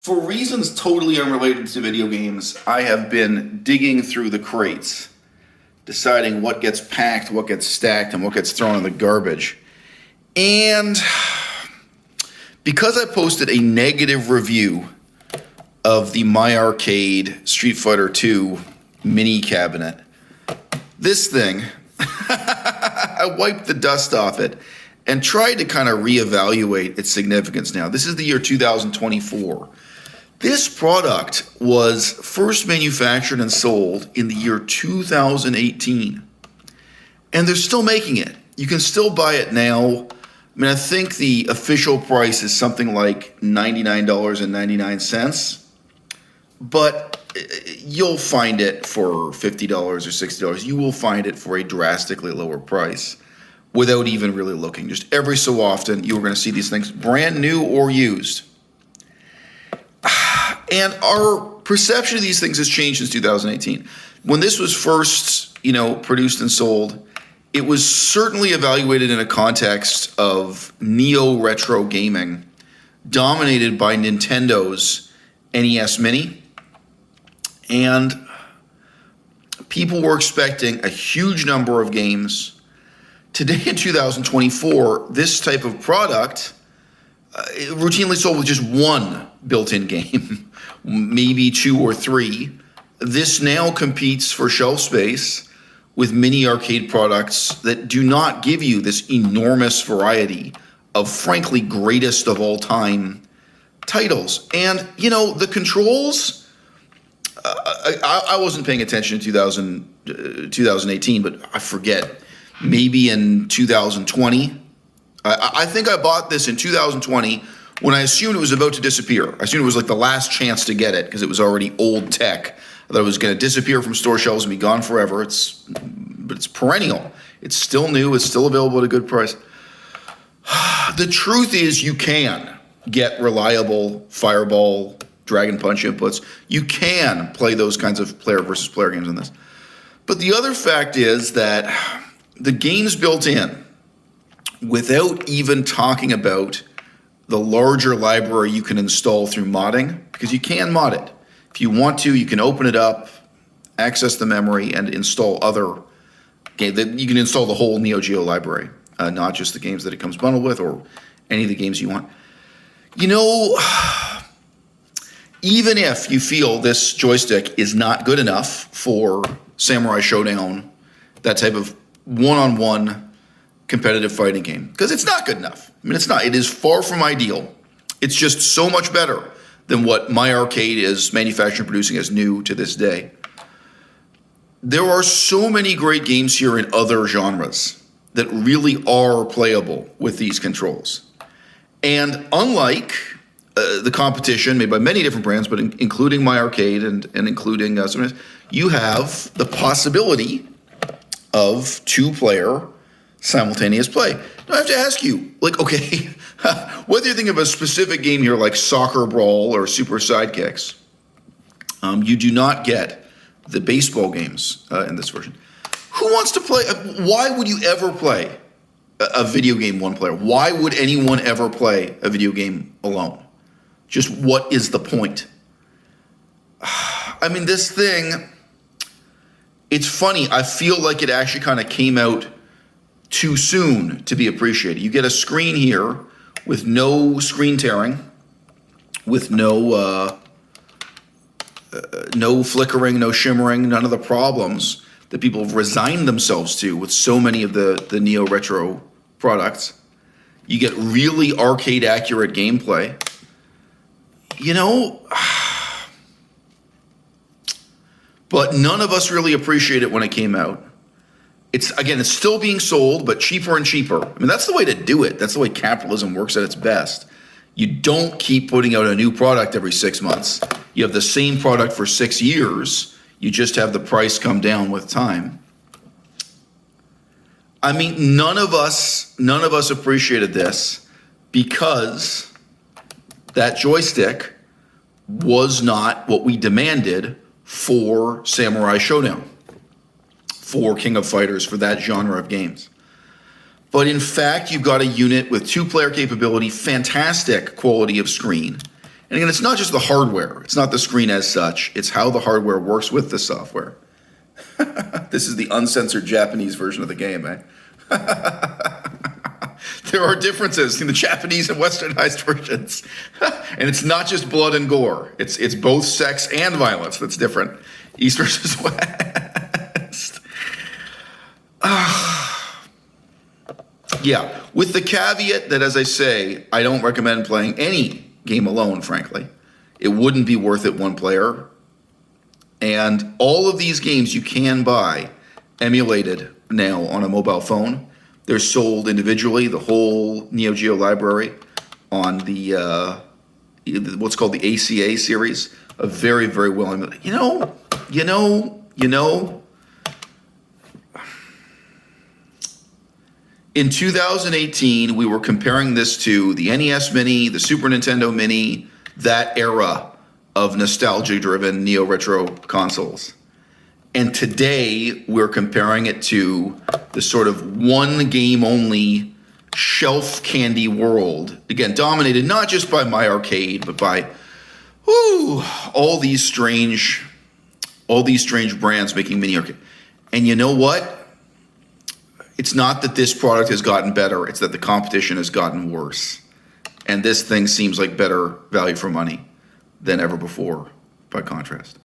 For reasons totally unrelated to video games, I have been digging through the crates, deciding what gets packed, what gets stacked, and what gets thrown in the garbage. And because I posted a negative review of the My Arcade Street Fighter II mini cabinet, this thing, I wiped the dust off it and tried to kind of reevaluate its significance now. This is the year 2024. This product was first manufactured and sold in the year 2018. And they're still making it. You can still buy it now. I mean, I think the official price is something like $99.99. But you'll find it for $50 or $60. You will find it for a drastically lower price without even really looking. Just every so often, you're going to see these things brand new or used. And our perception of these things has changed since 2018. When this was first, produced and sold, it was certainly evaluated in a context of neo-retro gaming, dominated by Nintendo's NES Mini. And people were expecting a huge number of games. Today in 2024, this type of product routinely sold with just one built-in game, maybe two or three. This now competes for shelf space with mini arcade products that do not give you this enormous variety of, frankly, greatest of all time titles. And, the controls, I wasn't paying attention in 2018, but I forget, maybe in 2020. I think I bought this in 2020 when I assumed it was about to disappear. I assumed it was like the last chance to get it because it was already old tech. I thought it was going to disappear from store shelves and be gone forever. But it's perennial. It's still new. It's still available at a good price. The truth is you can get reliable Fireball, Dragon Punch inputs. You can play those kinds of player versus player games on this. But the other fact is that the games built in, without even talking about the larger library you can install through modding, because you can mod it. If you want to, you can open it up, access the memory, and install other games. You can install the whole Neo Geo library, not just the games that it comes bundled with or any of the games you want. Even if you feel this joystick is not good enough for Samurai Shodown, that type of one-on-one competitive fighting game, because it's not good enough. I mean, it's not. It is far from ideal. It's just so much better than what My Arcade is manufacturing and producing as new to this day. There are so many great games here in other genres that really are playable with these controls. And unlike the competition made by many different brands, but including My Arcade and including you have the possibility of two-player simultaneous play. Now I have to ask you, whether you think of a specific game here like Soccer Brawl or Super Sidekicks, you do not get the baseball games in this version. Who wants to play? Why would you ever play a video game one player? Why would anyone ever play a video game alone? Just what is the point? I mean, this thing, it's funny. I feel like it actually kind of came out too soon to be appreciated. You get a screen here with no screen tearing, with no flickering, no shimmering, none of the problems that people have resigned themselves to with so many of the neo-retro products. You get really arcade-accurate gameplay. But none of us really appreciate it when it came out. It's still being sold, but cheaper and cheaper. I mean, that's the way to do it. That's the way capitalism works at its best. You don't keep putting out a new product every 6 months. You have the same product for 6 years. You just have the price come down with time. I mean, none of us appreciated this because that joystick was not what we demanded for Samurai Shodown, for King of Fighters, for that genre of games. But in fact, you've got a unit with two-player capability, fantastic quality of screen, And again, it's not just the hardware. It's not the screen as such. It's how the hardware works with the software. This is the uncensored Japanese version of the game, eh? There are differences in the Japanese and Westernized versions. And it's not just blood and gore. It's both sex and violence that's different. East versus West. Yeah, with the caveat that, as I say, I don't recommend playing any game alone, frankly. It wouldn't be worth it one player. And all of these games you can buy emulated now on a mobile phone. They're sold individually, the whole Neo Geo library on the what's called the ACA series. A very, very well emulated. You know. In 2018, we were comparing this to the NES Mini, the Super Nintendo Mini, that era of nostalgia-driven neo-retro consoles. And today, we're comparing it to the sort of one-game-only shelf candy world. Again, dominated not just by My Arcade, but by all these strange brands making mini arcade. And you know what? It's not that this product has gotten better, it's that the competition has gotten worse. And this thing seems like better value for money than ever before, by contrast.